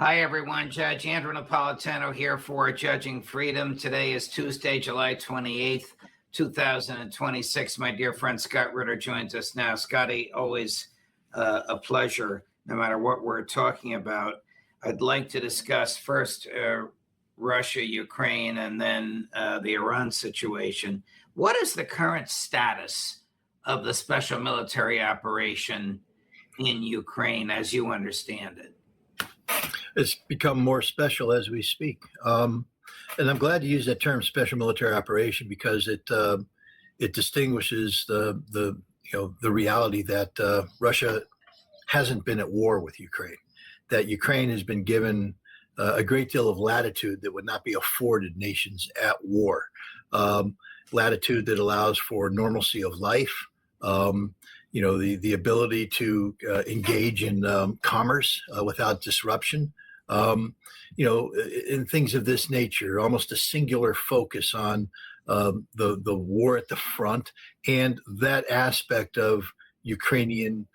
Hi, everyone. Judge Andrew Napolitano here for Judging Freedom. Today is Tuesday, July 28th, 2026. My dear friend Scott Ritter joins us now. Scotty, always a pleasure, no matter what we're talking about. I'd like to discuss first Russia, Ukraine, and then the Iran situation. What is the current status of the special military operation in Ukraine as you understand it? It's become more special as we speak. And I'm glad to use that term, special military operation, because it distinguishes the reality that Russia hasn't been at war with Ukraine, that Ukraine has been given a great deal of latitude that would not be afforded nations at war, latitude that allows for normalcy of life. The ability to engage in commerce without disruption, in things of this nature, almost a singular focus on the war at the front and that aspect of Ukrainian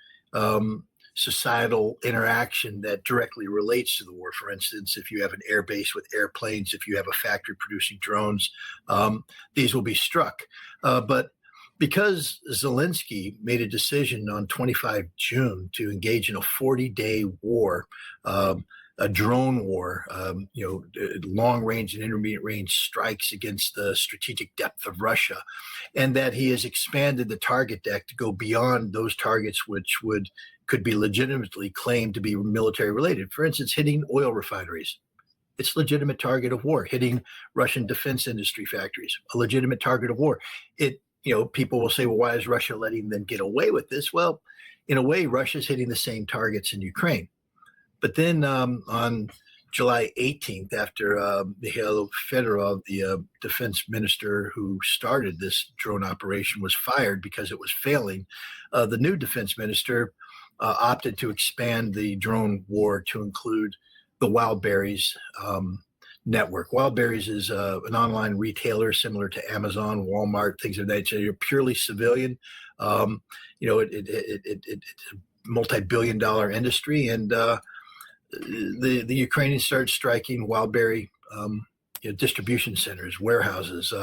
societal interaction that directly relates to the war. For instance, if you have an air base with airplanes, if you have a factory producing drones, these will be struck. But because Zelensky made a decision on 25 June to engage in a 40-day war, a drone war, long range and intermediate range strikes against the strategic depth of Russia, and that he has expanded the target deck to go beyond those targets which could be legitimately claimed to be military related. For instance, hitting oil refineries. It's a legitimate target of war. Hitting Russian defense industry factories, a legitimate target of war. People will say, well, why is Russia letting them get away with this? Well, in a way, Russia's hitting the same targets in Ukraine. But then on July 18th, after Mikhail Fedorov, the defense minister who started this drone operation, was fired because it was failing, the new defense minister opted to expand the drone war to include the Wildberries network. Wildberries is an online retailer similar to Amazon, Walmart, things of that nature. You're purely civilian. It's a multi-billion-dollar industry, and the Ukrainians started striking Wildberry distribution centers, warehouses.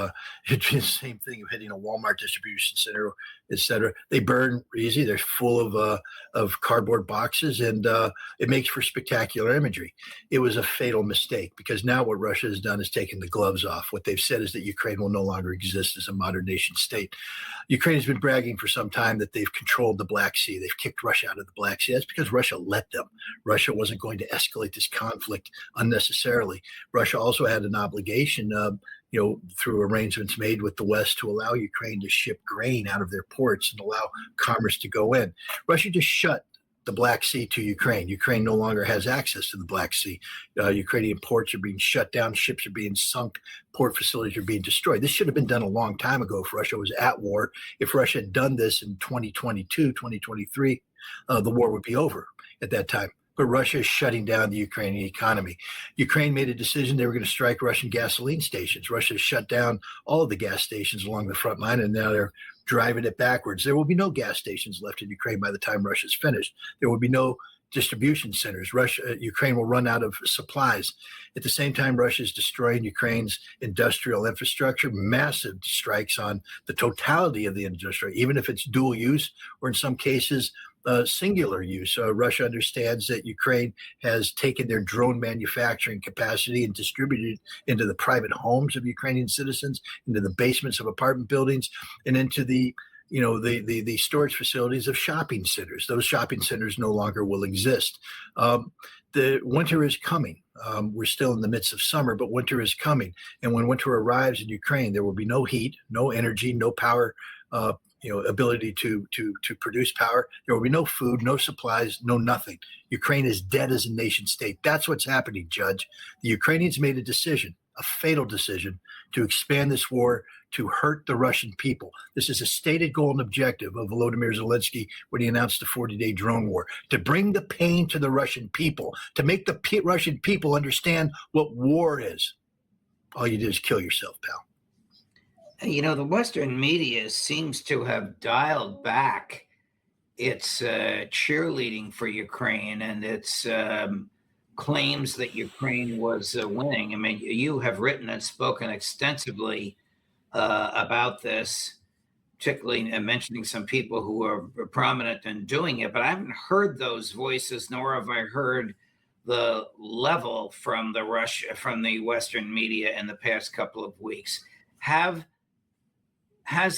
It'd be the same thing of hitting a Walmart distribution center, etc. They burn easy. They're full of cardboard boxes, and it makes for spectacular imagery. It was a fatal mistake, because now what Russia has done is taken the gloves off. What they've said is that Ukraine will no longer exist as a modern nation state. Ukraine has been bragging for some time that they've controlled the Black Sea. They've kicked Russia out of the Black Sea. That's because Russia let them. Russia wasn't going to escalate this conflict unnecessarily. Russia also had an obligation, through arrangements made with the West, to allow Ukraine to ship grain out of their ports and allow commerce to go in. Russia just shut the Black Sea to Ukraine. Ukraine no longer has access to the Black Sea. Ukrainian ports are being shut down. Ships are being sunk. Port facilities are being destroyed. This should have been done a long time ago if Russia was at war. If Russia had done this in 2022, 2023, the war would be over at that time. But Russia is shutting down the Ukrainian economy. Ukraine made a decision they were going to strike Russian gasoline stations. Russia has shut down all of the gas stations along the front line, and now they're driving it backwards. There will be no gas stations left in Ukraine by the time Russia's finished. There will be no distribution centers. Ukraine will run out of supplies. At the same time, Russia is destroying Ukraine's industrial infrastructure, massive strikes on the totality of the industry, even if it's dual use or in some cases singular use. Russia understands that Ukraine has taken their drone manufacturing capacity and distributed it into the private homes of Ukrainian citizens, into the basements of apartment buildings, and into the storage facilities of shopping centers. Those shopping centers no longer will exist. The winter is coming. We're still in the midst of summer, but winter is coming. And when winter arrives in Ukraine, there will be no heat, no energy, no power, ability to produce power. There will be no food, no supplies, no nothing. Ukraine is dead as a nation state. That's what's happening, Judge. The Ukrainians made a decision, a fatal decision, to expand this war to hurt the Russian people. This is a stated goal and objective of Volodymyr Zelensky when he announced the 40-day drone war, to bring the pain to the Russian people, to make the Russian people understand what war is. All you do is kill yourself, pal. The Western media seems to have dialed back its cheerleading for Ukraine and its claims that Ukraine was winning. I mean, you have written and spoken extensively about this, particularly mentioning some people who are prominent in doing it, but I haven't heard those voices, nor have I heard the level from the Western media in the past couple of weeks. Has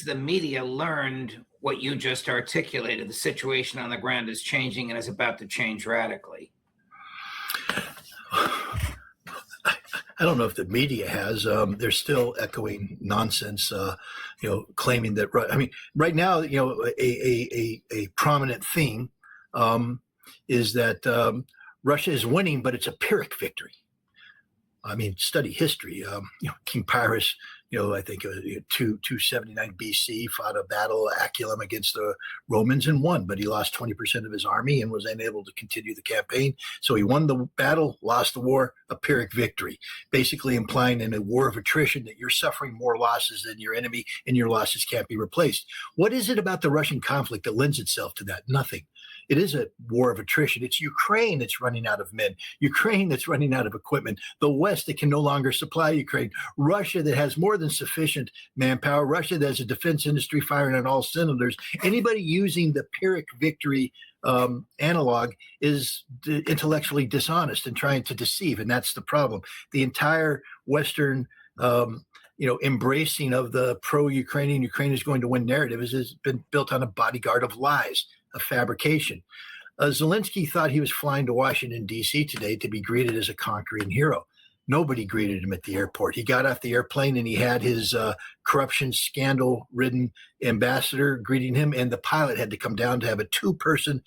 the media learned what you just articulated? The situation on the ground is changing and is about to change radically. I don't know if the media has. They're still echoing nonsense, claiming that. I mean, right now, a prominent theme is that Russia is winning, but it's a Pyrrhic victory. I mean, study history. King Pyrrhus, I think 279 BC, fought a battle, Aculum, against the Romans and won, but he lost 20% of his army and was unable to continue the campaign. So he won the battle, lost the war, a Pyrrhic victory, basically implying in a war of attrition that you're suffering more losses than your enemy and your losses can't be replaced. What is it about the Russian conflict that lends itself to that? Nothing. It is a war of attrition. It's Ukraine that's running out of men, Ukraine that's running out of equipment, the West that can no longer supply Ukraine, Russia that has more than sufficient manpower, Russia that has a defense industry firing on all cylinders. Anybody using the Pyrrhic victory analog is intellectually dishonest and trying to deceive, and that's the problem. The entire Western embracing of the pro-Ukrainian, Ukraine is going to win narrative has been built on a bodyguard of lies, a fabrication. Zelensky thought he was flying to Washington, D.C. today to be greeted as a conquering hero. Nobody greeted him at the airport. He got off the airplane and he had his corruption scandal-ridden ambassador greeting him, and the pilot had to come down to have a two-person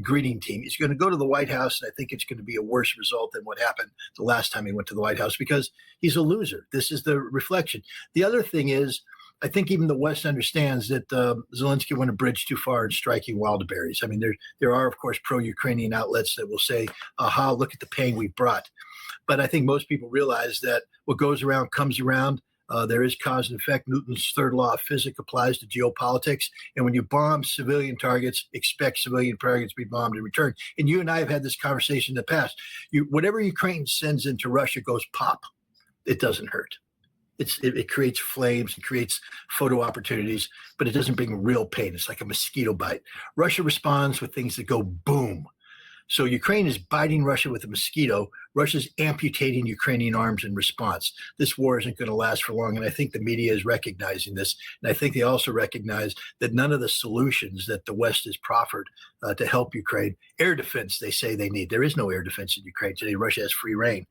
greeting team. He's going to go to the White House, and I think it's going to be a worse result than what happened the last time he went to the White House, because he's a loser. This is the reflection. The other thing is, I think even the West understands that Zelensky went a bridge too far in striking wildeberries. I mean, there are, of course, pro-Ukrainian outlets that will say, aha, look at the pain we brought. But I think most people realize that what goes around comes around. There is cause and effect. Newton's third law of physics applies to geopolitics. And when you bomb civilian targets, expect civilian targets to be bombed in return. And you and I have had this conversation in the past. Whatever Ukraine sends into Russia goes pop. It doesn't hurt. It creates flames, it creates photo opportunities, but it doesn't bring real pain. It's like a mosquito bite. Russia responds with things that go boom. So Ukraine is biting Russia with a mosquito. Russia's amputating Ukrainian arms in response. This war isn't going to last for long, and I think the media is recognizing this. And I think they also recognize that none of the solutions that the West has proffered to help Ukraine, air defense, they say they need. There is no air defense in Ukraine today. Russia has free reign.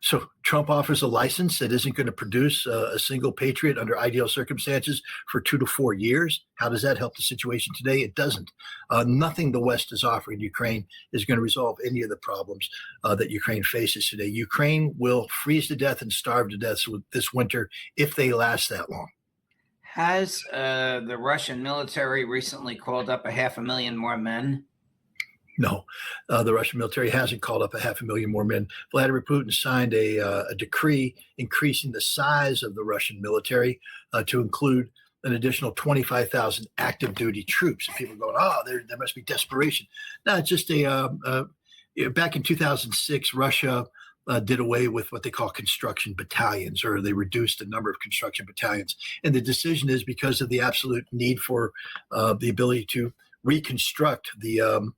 So Trump offers a license that isn't going to produce a single patriot under ideal circumstances for 2 to 4 years. How does that help the situation today? It doesn't. Nothing the West is offering Ukraine is going to resolve any of the problems that Ukraine faces today. Ukraine will freeze to death and starve to death this winter if they last that long. Has the Russian military recently called up 500,000 more men? No, the Russian military hasn't called up 500,000 more men. Vladimir Putin signed a decree increasing the size of the Russian military to include an additional 25,000 active duty troops. And people are going, oh, there must be desperation. No, it's just back in 2006, Russia did away with what they call construction battalions, or they reduced the number of construction battalions. And the decision is because of the absolute need for the ability to reconstruct the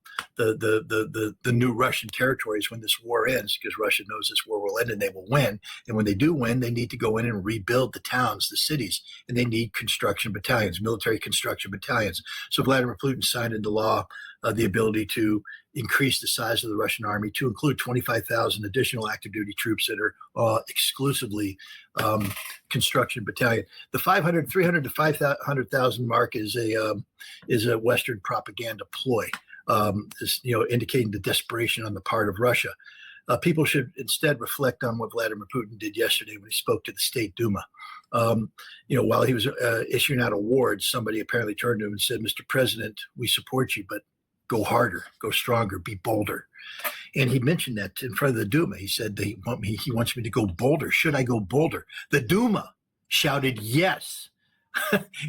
new Russian territories when this war ends, because Russia knows this war will end and they will win. And when they do win, they need to go in and rebuild the towns, the cities, and they need construction battalions, military construction battalions. So Vladimir Putin signed into law the ability to increase the size of the Russian army to include 25,000 additional active duty troops that are exclusively construction battalion. The 300 to 500,000 mark is a Western propaganda ploy, indicating the desperation on the part of Russia. People should instead reflect on what Vladimir Putin did yesterday when he spoke to the State Duma. While he was issuing out awards, somebody apparently turned to him and said, "Mr. President, we support you, but go harder, go stronger, be bolder." And he mentioned that in front of the Duma. He said he wants me to go bolder. Should I go bolder? The Duma shouted yes.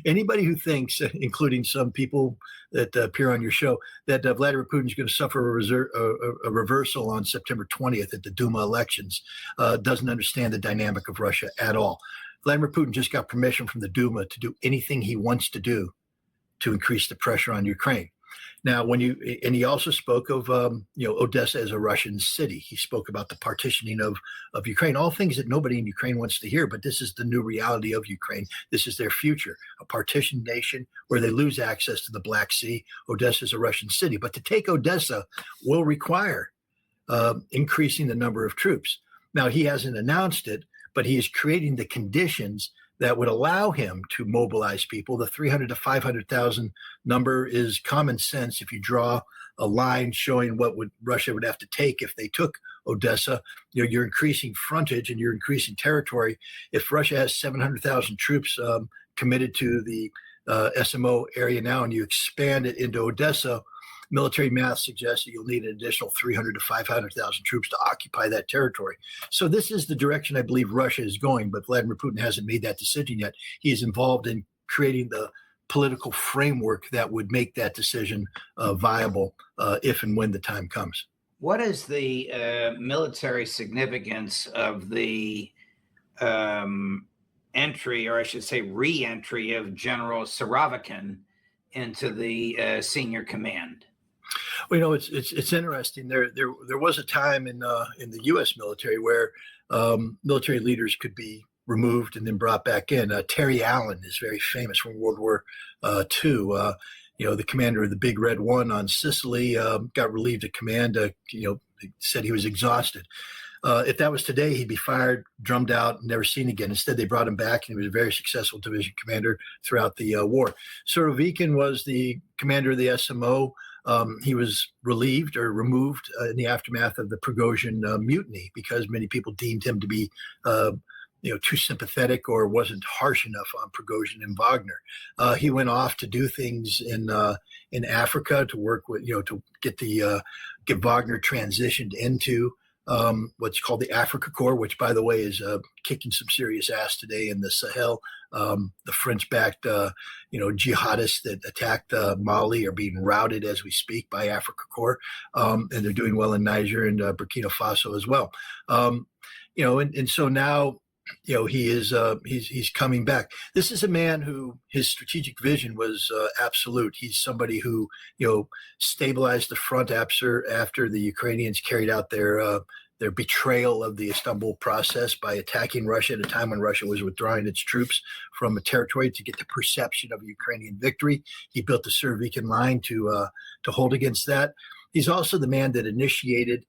Anybody who thinks, including some people that appear on your show, that Vladimir Putin is going to suffer a reversal on September 20th at the Duma elections doesn't understand the dynamic of Russia at all. Vladimir Putin just got permission from the Duma to do anything he wants to do to increase the pressure on Ukraine. Now, he also spoke of Odessa as a Russian city. He spoke about the partitioning of Ukraine, all things that nobody in Ukraine wants to hear. But this is the new reality of Ukraine. This is their future, a partitioned nation where they lose access to the Black Sea. Odessa is a Russian city. But to take Odessa will require increasing the number of troops. Now, he hasn't announced it, but he is creating the conditions that would allow him to mobilize people. The 300 to 500,000 number is common sense. If you draw a line showing what Russia would have to take if they took Odessa, you're increasing frontage and you're increasing territory. If Russia has 700,000 troops committed to the SMO area now, and you expand it into Odessa, military math suggests that you'll need an additional 300 to 500,000 troops to occupy that territory. So this is the direction I believe Russia is going, but Vladimir Putin hasn't made that decision yet. He is involved in creating the political framework that would make that decision viable if and when the time comes. What is the military significance of the entry, or I should say re-entry, of General Surovikin into the senior command? Well, it's interesting. There was a time in the U.S. military where military leaders could be removed and then brought back in. Terry Allen is very famous from World War II. The commander of the Big Red One on Sicily got relieved of command. Said he was exhausted. If that was today, he'd be fired, drummed out, never seen again. Instead, they brought him back, and he was a very successful division commander throughout the war. Surovikin was the commander of the SMO. He was relieved or removed in the aftermath of the Prigozhin mutiny because many people deemed him to be too sympathetic or wasn't harsh enough on Prigozhin and Wagner. He went off to do things in Africa to work with, to get Wagner transitioned into what's called the Africa Corps, which, by the way, is kicking some serious ass today in the Sahel. The French-backed, jihadists that attacked Mali are being routed as we speak by Africa Corps, and they're doing well in Niger and Burkina Faso as well. And so now, he's coming back. This is a man who his strategic vision was absolute. He's somebody who, stabilized the front after the Ukrainians carried out their betrayal of the Istanbul process by attacking Russia at a time when Russia was withdrawing its troops from a territory to get the perception of a Ukrainian victory. He built the Surovikin line to hold against that. He's also the man that initiated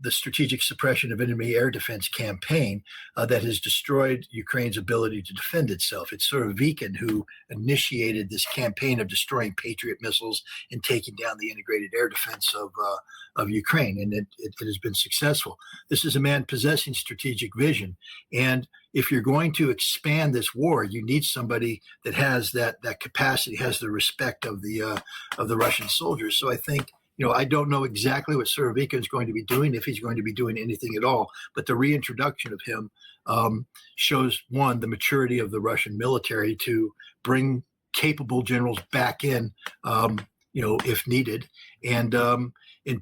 the strategic suppression of enemy air defense campaign that has destroyed Ukraine's ability to defend itself. It's Surovikin who initiated this campaign of destroying Patriot missiles and taking down the integrated air defense of Ukraine, and it has been successful. This is a man possessing strategic vision, and if you're going to expand this war, you need somebody that has that capacity, has the respect of the Russian soldiers. So I think, I don't know exactly what Surovikin is going to be doing, if he's going to be doing anything at all, but the reintroduction of him shows, one, the maturity of the Russian military to bring capable generals back in, if needed. And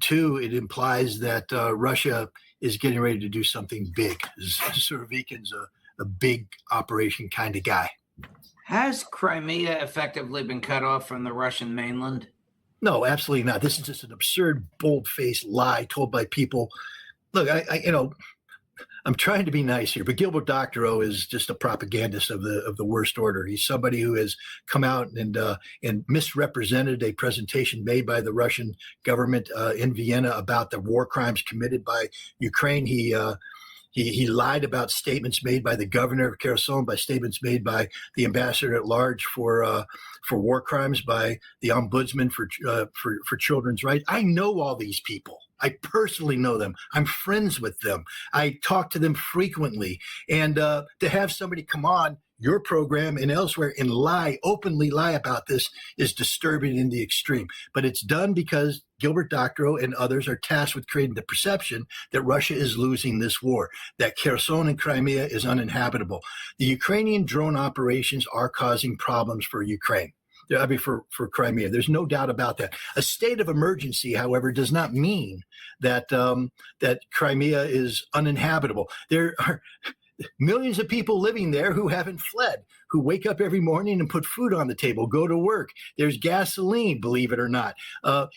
two, it implies that Russia is getting ready to do something big. Surovikin's a big operation kind of guy. Has Crimea effectively been cut off from the Russian mainland? No, absolutely not. This is just an absurd, bold-faced lie told by people. Look, I'm trying to be nice here, but Gilbert Doctorow is just a propagandist of the worst order. He's somebody who has come out and misrepresented a presentation made by the Russian government in Vienna about the war crimes committed by Ukraine. He lied about statements made by the governor of Kherson, by statements made by the ambassador at large for war crimes, by the ombudsman for children's rights. I know all these people. I personally know them. I'm friends with them. I talk to them frequently. And to have somebody come on your program and elsewhere and openly lie about this is disturbing in the extreme. But it's done because Gilbert Doctorow and others are tasked with creating the perception that Russia is losing this war, that Kherson and Crimea is uninhabitable. The Ukrainian drone operations are causing problems for Ukraine. I mean, for Crimea, there's no doubt about that. A state of emergency, however, does not mean that that Crimea is uninhabitable. There are millions of people living there who haven't fled, who wake up every morning and put food on the table, go to work. There's gasoline, believe it or not.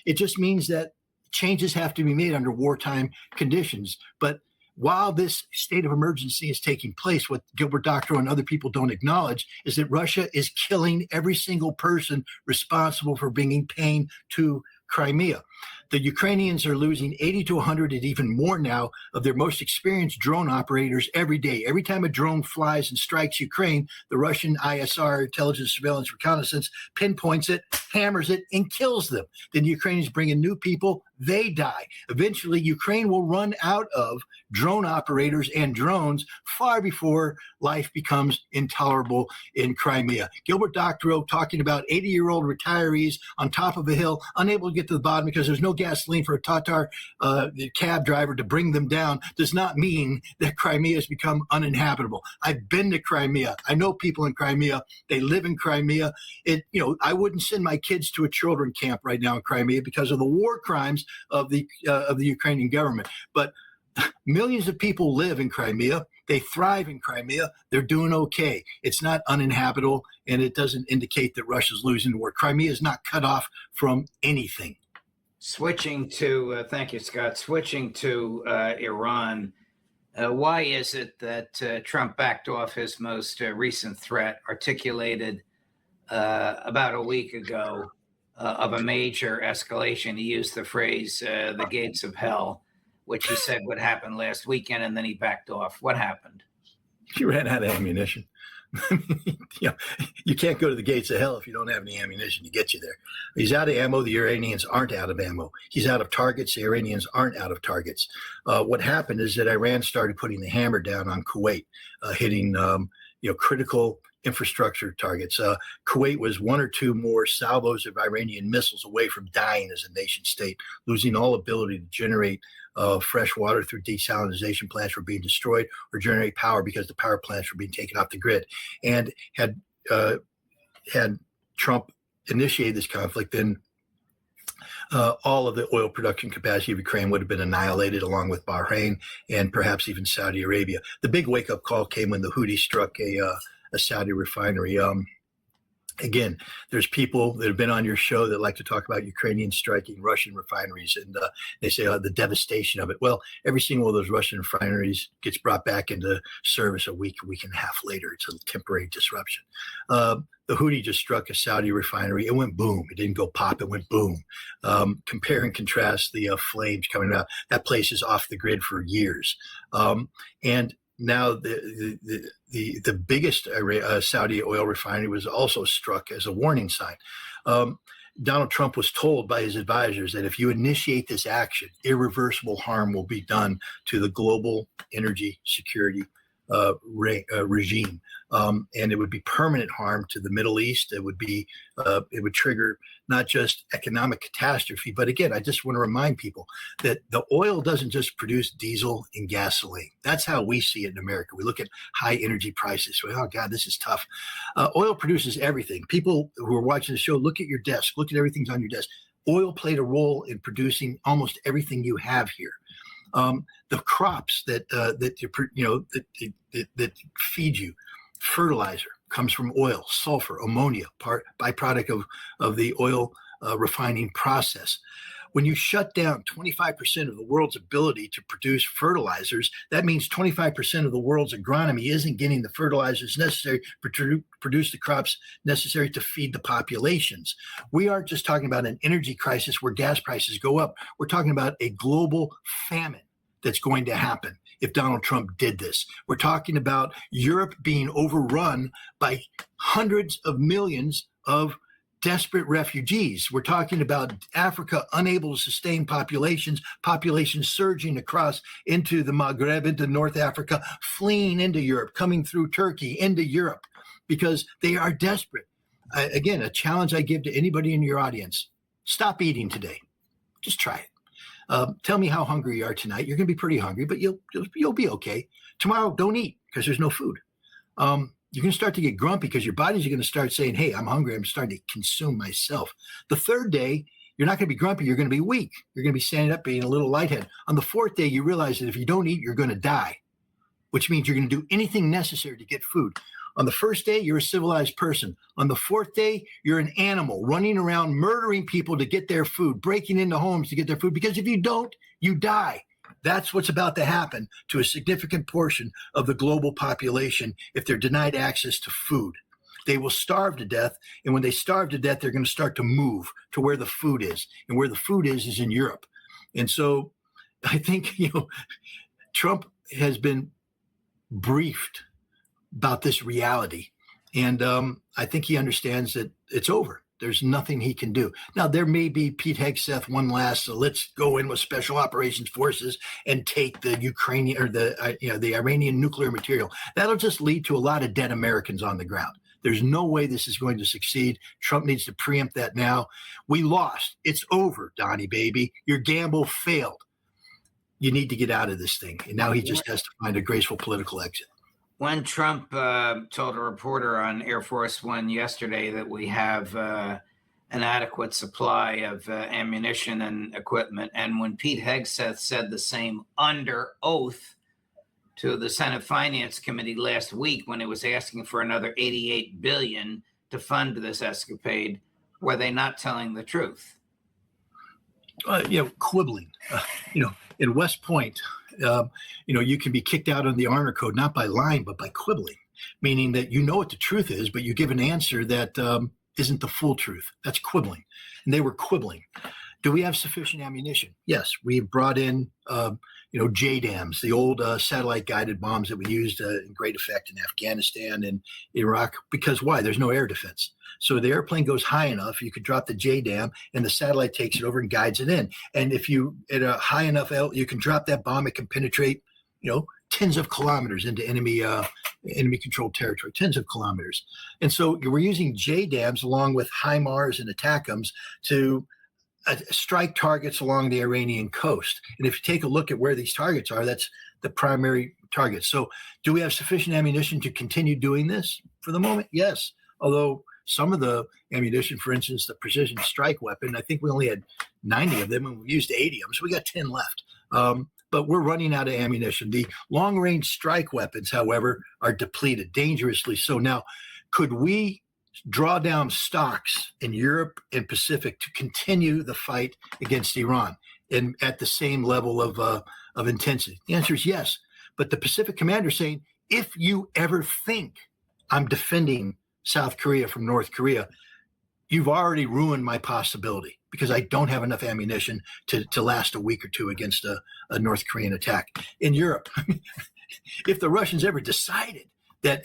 It just means that changes have to be made under wartime conditions. But while this state of emergency is taking place, what Gilbert Doctorow and other people don't acknowledge is that Russia is killing every single person responsible for bringing pain to Crimea. The Ukrainians are losing 80 to 100 and even more now of their most experienced drone operators every day. Every time a drone flies and strikes Ukraine, the Russian ISR, intelligence, surveillance, reconnaissance, pinpoints it, hammers it, and kills them. Then the Ukrainians bring in new people, they die. Eventually, Ukraine will run out of drone operators and drones far before life becomes intolerable in Crimea. Gilbert Doctorow talking about 80-year-old retirees on top of a hill, unable to get to the bottom because there's no gasoline for a Tatar cab driver to bring them down, does not mean that Crimea has become uninhabitable. I've been to Crimea. I know people in Crimea. They live in Crimea. I wouldn't send my kids to a children camp right now in Crimea because of the war crimes of the Ukrainian government. But millions of people live in Crimea. They thrive in Crimea. They're doing okay. It's not uninhabitable, and it doesn't indicate that Russia's losing the war. Crimea is not cut off from anything. Switching to, thank you, Scott. Switching to Iran, why is it that Trump backed off his most recent threat, articulated about a week ago, of a major escalation? He used the phrase, the gates of hell, which he said would happen last weekend, and then he backed off. What happened? He ran out of ammunition. You can't go to the gates of hell if you don't have any ammunition to get you there. He's out of ammo. The Iranians aren't out of ammo. He's out of targets. The Iranians aren't out of targets. What happened is that Iran started putting the hammer down on Kuwait, hitting critical infrastructure targets. Kuwait was one or two more salvos of Iranian missiles away from dying as a nation state, losing all ability to generate fresh water through desalination plants were being destroyed, or generate power because the power plants were being taken off the grid. And had Trump initiated this conflict, then all of the oil production capacity of Ukraine would have been annihilated, along with Bahrain and perhaps even Saudi Arabia. The big wake-up call came when the Houthis struck a Saudi refinery. Again, there's people that have been on your show that like to talk about Ukrainians striking Russian refineries, and they say the devastation of it. Well, every single one of those Russian refineries gets brought back into service a week and a half later. It's a temporary disruption. The Houthi just struck a Saudi refinery. It went boom. It didn't go pop. It went boom. Compare and contrast the flames coming out. That place is off the grid for years. And now the biggest Saudi oil refinery was also struck as a warning sign. Donald Trump was told by his advisors that if you initiate this action, irreversible harm will be done to the global energy security regime, and it would be permanent harm to the Middle East. It would trigger not just economic catastrophe, but again, I just want to remind people that the oil doesn't just produce diesel and gasoline. That's how we see it in America. We look at high energy prices. Oh God, this is tough. Oil produces everything. People who are watching the show, look at your desk. Look at everything's on your desk. Oil played a role in producing almost everything you have here. The crops that feed you, fertilizer comes from oil, sulfur, ammonia, byproduct of the oil refining process. When you shut down 25% of the world's ability to produce fertilizers, that means 25% of the world's agronomy isn't getting the fertilizers necessary to produce the crops necessary to feed the populations. We aren't just talking about an energy crisis where gas prices go up. We're talking about a global famine that's going to happen if Donald Trump did this. We're talking about Europe being overrun by hundreds of millions of desperate refugees. We're talking about Africa unable to sustain populations surging across into the Maghreb, into North Africa, fleeing into Europe, coming through Turkey into Europe. because they are desperate. Again, a challenge I give to anybody in your audience: stop eating today. Just try it. Tell me how hungry you are tonight. You're going to be pretty hungry, but you'll be okay. Tomorrow, don't eat because there's no food. You're going to start to get grumpy because your body's going to start saying, hey, I'm hungry. I'm starting to consume myself. The third day, you're not going to be grumpy. You're going to be weak. You're going to be standing up, being a little lightheaded. On the fourth day, you realize that if you don't eat, you're going to die, which means you're going to do anything necessary to get food. On the first day, you're a civilized person. On the fourth day, you're an animal running around murdering people to get their food, breaking into homes to get their food, because if you don't, you die. That's what's about to happen to a significant portion of the global population if they're denied access to food. They will starve to death, and when they starve to death, they're going to start to move to where the food is, and where the food is in Europe. And so I think, Trump has been briefed about this reality, and I think he understands that it's over. There's nothing he can do. Now, there may be Pete Hegseth one last, so let's go in with special operations forces and take the Ukrainian or the Iranian nuclear material. That'll just lead to a lot of dead Americans on the ground. There's no way this is going to succeed. Trump needs to preempt that now. We lost. It's over, Donnie, baby. Your gamble failed. You need to get out of this thing. And now he just has to find a graceful political exit. When Trump told a reporter on Air Force One yesterday that we have an adequate supply of ammunition and equipment, and when Pete Hegseth said the same under oath to the Senate Finance Committee last week when it was asking for another $88 billion to fund this escapade, were they not telling the truth? Quibbling. In West Point, you can be kicked out on the honor code, not by lying, but by quibbling, meaning that you know what the truth is, but you give an answer that isn't the full truth. That's quibbling. And they were quibbling. Do we have sufficient ammunition? Yes, we've brought in, JDAMs, the old satellite-guided bombs that we used in great effect in Afghanistan and Iraq. Because why? There's no air defense. So the airplane goes high enough, you could drop the JDAM, and the satellite takes it over and guides it in. And if you, at a high enough altitude, you can drop that bomb, it can penetrate, tens of kilometers into enemy-controlled territory, tens of kilometers. And so we're using JDAMs along with HIMARS and ATACMS to strike targets along the Iranian coast. And if you take a look at where these targets are, that's the primary target. So do we have sufficient ammunition to continue doing this? For the moment, yes. Although some of the ammunition, for instance, the precision strike weapon, I think we only had 90 of them and we used 80 of them. So we got 10 left. But we're running out of ammunition. The long-range strike weapons, however, are depleted, dangerously so. Now, could we draw down stocks in Europe and Pacific to continue the fight against Iran and at the same level of intensity? The answer is yes. But the Pacific commander is saying, if you ever think I'm defending South Korea from North Korea, you've already ruined my possibility because I don't have enough ammunition to last a week or two against a North Korean attack. In Europe, if the Russians ever decided that,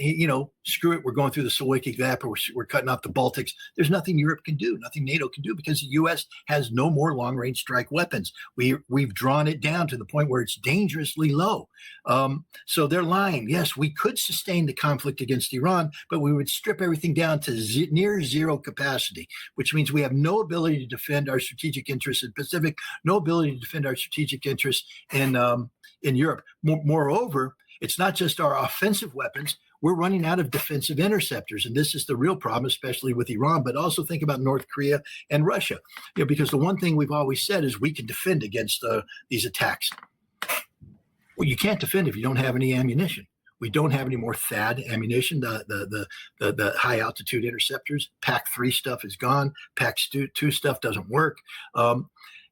screw it, we're going through the Slovakian Gap, or we're cutting off the Baltics, there's nothing Europe can do, nothing NATO can do, because the U.S. has no more long-range strike weapons. We've drawn it down to the point where it's dangerously low. So they're lying. Yes, we could sustain the conflict against Iran, but we would strip everything down to near zero capacity, which means we have no ability to defend our strategic interests in Pacific, no ability to defend our strategic interests in Europe. Moreover, it's not just our offensive weapons. We're running out of defensive interceptors. And this is the real problem, especially with Iran, but also think about North Korea and Russia, because the one thing we've always said is we can defend against these attacks. Well, you can't defend if you don't have any ammunition. We don't have any more THAAD ammunition. The high altitude interceptors, PAC-3 stuff is gone. PAC-2 stuff doesn't work.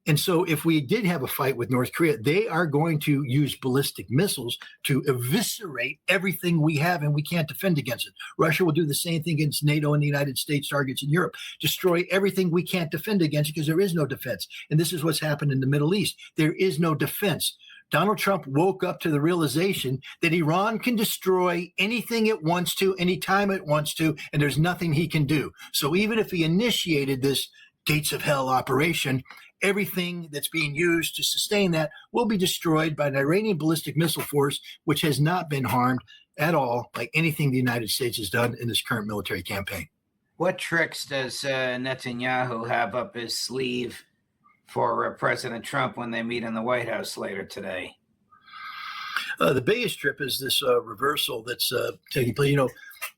And so if we did have a fight with North Korea, they are going to use ballistic missiles to eviscerate everything we have, and we can't defend against it. Russia will do the same thing against NATO and the United States targets in Europe, destroy everything we can't defend against because there is no defense. And this is what's happened in the Middle East. There is no defense. Donald Trump woke up to the realization that Iran can destroy anything it wants to, anytime it wants to, and there's nothing he can do. So even if he initiated this gates of hell operation, everything that's being used to sustain that will be destroyed by an Iranian ballistic missile force, which has not been harmed at all like anything the United States has done in this current military campaign. What tricks does Netanyahu have up his sleeve for President Trump when they meet in the White House later today? The biggest trip is this reversal that's taking place.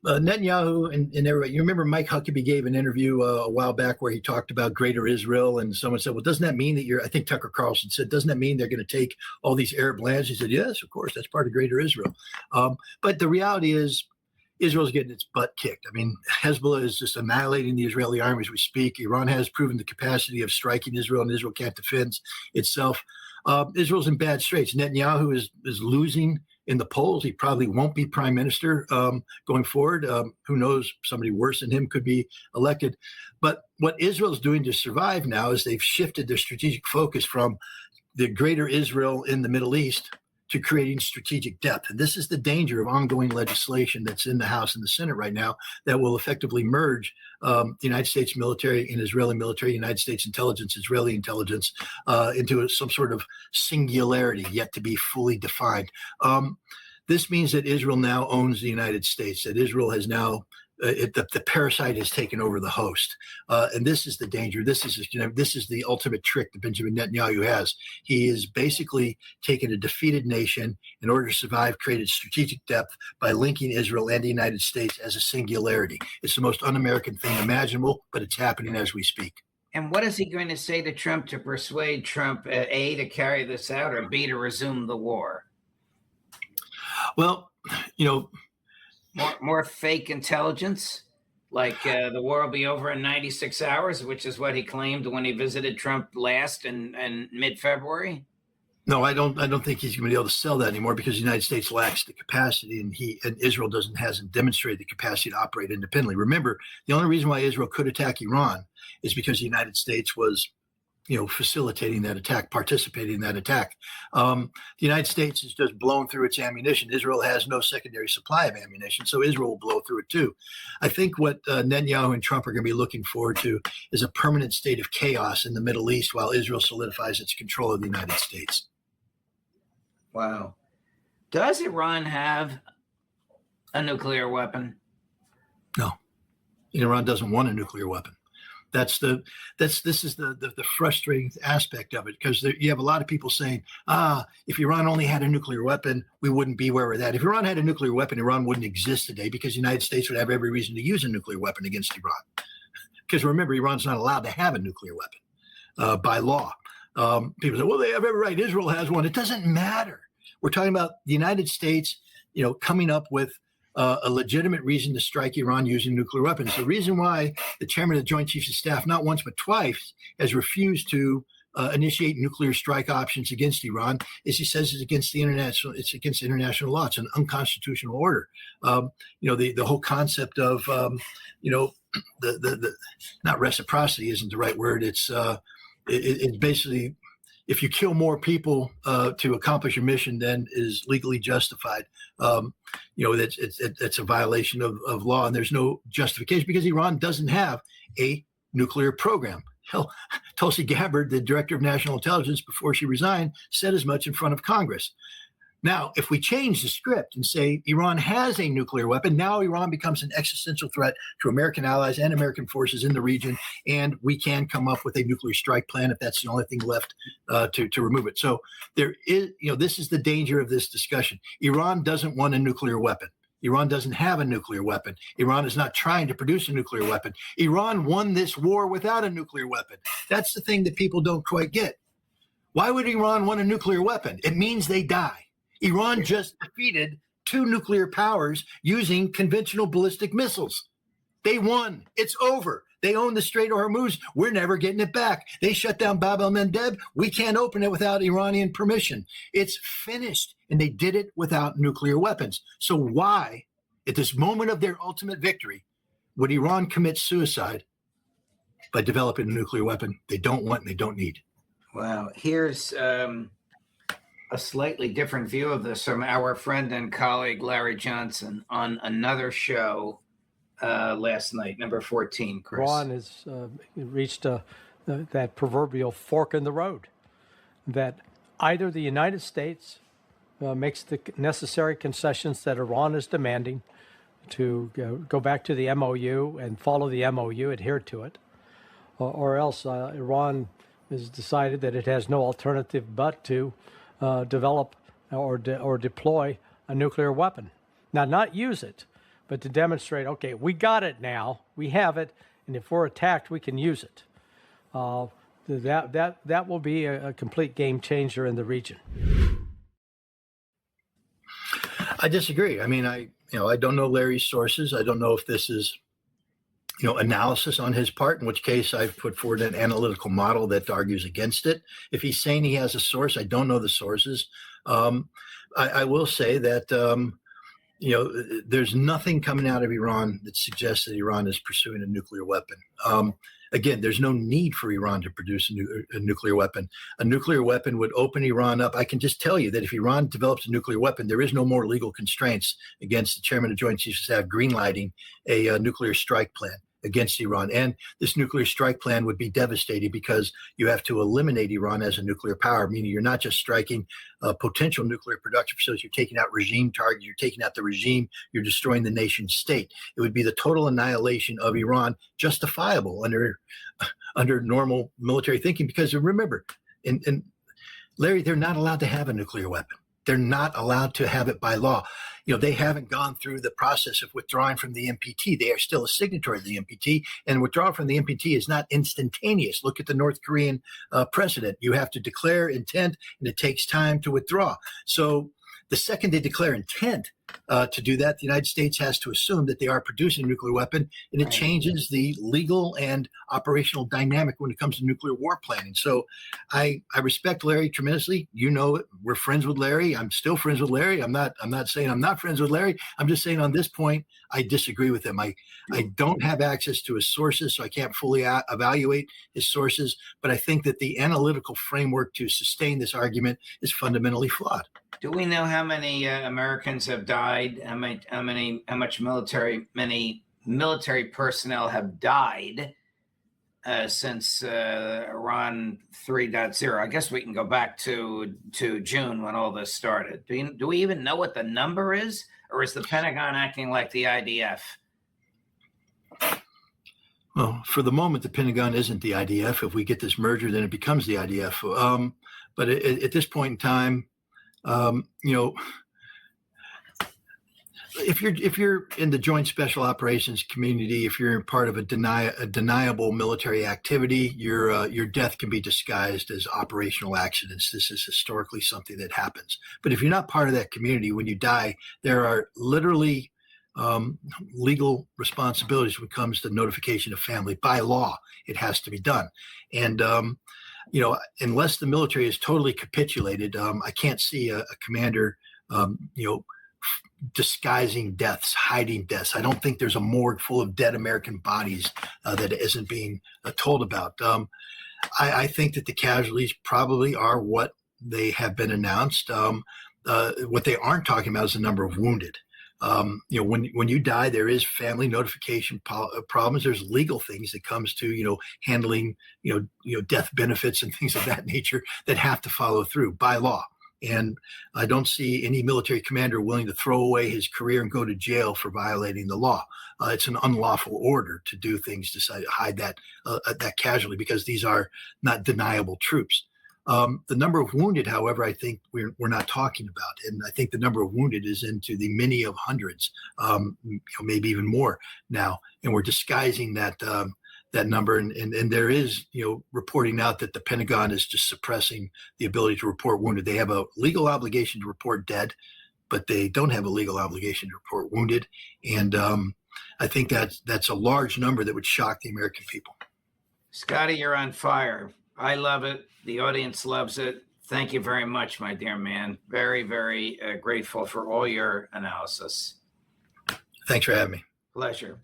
Netanyahu and everybody, you remember Mike Huckabee gave an interview a while back where he talked about greater Israel, and someone said, well, doesn't that mean that I think Tucker Carlson said, doesn't that mean they're going to take all these Arab lands? He said, yes, of course, that's part of greater Israel. But the reality is Israel's getting its butt kicked. I mean, Hezbollah is just annihilating the Israeli army as we speak. Iran has proven the capacity of striking Israel, and Israel can't defend itself. Israel's in bad straits. Netanyahu is losing in the polls. He probably won't be prime minister going forward. Who knows? Somebody worse than him could be elected. But what Israel's doing to survive now is they've shifted their strategic focus from the greater Israel in the Middle East to creating strategic depth. And this is the danger of ongoing legislation that's in the House and the Senate right now that will effectively merge the United States military and Israeli military, United States intelligence, Israeli intelligence into some sort of singularity yet to be fully defined. This means that Israel now owns the United States, that Israel has now the parasite has taken over the host, and this is the danger. This is the ultimate trick that Benjamin Netanyahu has. He is basically taken a defeated nation in order to survive, created strategic depth by linking Israel and the United States as a singularity. It's the most un-American thing imaginable, but it's happening as we speak. And what is he going to say to Trump to persuade Trump, A, to carry this out, or B, to resume the war? Well, more fake intelligence, like the war will be over in 96 hours, which is what he claimed when he visited Trump last in mid-February. No, I don't think he's going to be able to sell that anymore because the United States lacks the capacity, and Israel hasn't demonstrated the capacity to operate independently. Remember, the only reason why Israel could attack Iran is because the United States was facilitating that attack, participating in that attack. The United States has just blown through its ammunition. Israel has no secondary supply of ammunition, so Israel will blow through it too. I think what Netanyahu and Trump are going to be looking forward to is a permanent state of chaos in the Middle East while Israel solidifies its control of the United States. Wow. Does Iran have a nuclear weapon? No. Iran doesn't want a nuclear weapon. This is the frustrating aspect of it, because you have a lot of people saying, if Iran only had a nuclear weapon, we wouldn't be where we're at. If Iran had a nuclear weapon, Iran wouldn't exist today because the United States would have every reason to use a nuclear weapon against Iran. Because remember, Iran's not allowed to have a nuclear weapon by law. People say, well, they have every right. Israel has one. It doesn't matter. We're talking about the United States, coming up with a legitimate reason to strike Iran using nuclear weapons. The reason why the chairman of the Joint Chiefs of Staff, not once but twice, has refused to initiate nuclear strike options against Iran is he says it's against international law. It's an unconstitutional order. The whole concept of the not reciprocity isn't the right word. It's basically, if you kill more people to accomplish your mission than is legally justified, that's a violation of law, and there's no justification because Iran doesn't have a nuclear program. Hell, Tulsi Gabbard, the director of national intelligence, before she resigned, said as much in front of Congress. Now, if we change the script and say Iran has a nuclear weapon, now Iran becomes an existential threat to American allies and American forces in the region, and we can come up with a nuclear strike plan if that's the only thing left to remove it. So there is, this is the danger of this discussion. Iran doesn't want a nuclear weapon. Iran doesn't have a nuclear weapon. Iran is not trying to produce a nuclear weapon. Iran won this war without a nuclear weapon. That's the thing that people don't quite get. Why would Iran want a nuclear weapon? It means they die. Iran just defeated 2 nuclear powers using conventional ballistic missiles. They won. It's over. They own the Strait of Hormuz. We're never getting it back. They shut down Bab el-Mandeb. We can't open it without Iranian permission. It's finished. And they did it without nuclear weapons. So why, at this moment of their ultimate victory, would Iran commit suicide by developing a nuclear weapon they don't want and they don't need? Wow. Here's a slightly different view of this from our friend and colleague Larry Johnson on another show last night, number 14, Chris. Iran has reached that proverbial fork in the road that either the United States makes the necessary concessions that Iran is demanding to go back to the MOU and follow the MOU, adhere to it, or else Iran has decided that it has no alternative but to develop or deploy a nuclear weapon. Now, not use it, but to demonstrate, okay, we got it now, we have it, and if we're attacked, we can use it. That will be a complete game changer in the region. I disagree. I mean, I don't know Larry's sources. I don't know if this is, analysis on his part, in which case I've put forward an analytical model that argues against it. If he's saying he has a source, I don't know the sources. I will say that, there's nothing coming out of Iran that suggests that Iran is pursuing a nuclear weapon. Again, there's no need for Iran to produce a nuclear weapon. A nuclear weapon would open Iran up. I can just tell you that if Iran develops a nuclear weapon, there is no more legal constraints against the chairman of Joint Chiefs of Staff greenlighting a nuclear strike plan against Iran. And this nuclear strike plan would be devastating because you have to eliminate Iran as a nuclear power, meaning you're not just striking potential nuclear production facilities, you're taking out regime targets, you're taking out the regime, you're destroying the nation state. It would be the total annihilation of Iran, justifiable under normal military thinking, because remember, and Larry, they're not allowed to have a nuclear weapon. They're not allowed to have it by law. They haven't gone through the process of withdrawing from the NPT. They are still a signatory of the NPT, and withdrawal from the NPT is not instantaneous. Look at the North Korean president. You have to declare intent, and it takes time to withdraw. So the second they declare intent to do that, the United States has to assume that they are producing a nuclear weapon, and it changes the legal and operational dynamic when it comes to nuclear war planning. So I respect Larry tremendously. We're friends with Larry. I'm still friends with Larry. I'm not saying I'm not friends with Larry. I'm just saying on this point, I disagree with him. I don't have access to his sources, so I can't fully evaluate his sources, but I think that the analytical framework to sustain this argument is fundamentally flawed. Do we know how many Americans have died? How much many military personnel have died since Iran 3.0? I guess we can go back to June when all this started. Do we even know what the number is, or is the Pentagon acting like the IDF? Well, for the moment, the Pentagon isn't the IDF. If we get this merger, then it becomes the IDF. But at this point in time, if you're in the Joint Special Operations community, if you're part of a deniable military activity, your death can be disguised as operational accidents. This is historically something that happens. But if you're not part of that community, when you die, there are literally legal responsibilities when it comes to notification of family. By law, it has to be done. And unless the military is totally capitulated, I can't see a commander, disguising deaths, hiding deaths. I don't think there's a morgue full of dead American bodies that isn't being told about. I think that the casualties probably are what they have been announced. What they aren't talking about is the number of wounded. When you die, there is family notification problems. There's legal things that comes to, handling, death benefits and things of that nature that have to follow through by law. And I don't see any military commander willing to throw away his career and go to jail for violating the law. It's an unlawful order to do things to hide that casualty, because these are not deniable troops. The number of wounded, however, I think we're not talking about. And I think the number of wounded is into the many of hundreds, maybe even more now. And we're disguising that number. And there is, reporting out that the Pentagon is just suppressing the ability to report wounded. They have a legal obligation to report dead, but they don't have a legal obligation to report wounded. And I think that's a large number that would shock the American people. Scotty, you're on fire. I love it. The audience loves it. Thank you very much, my dear man. Very, very grateful for all your analysis. Thanks for having me. Pleasure.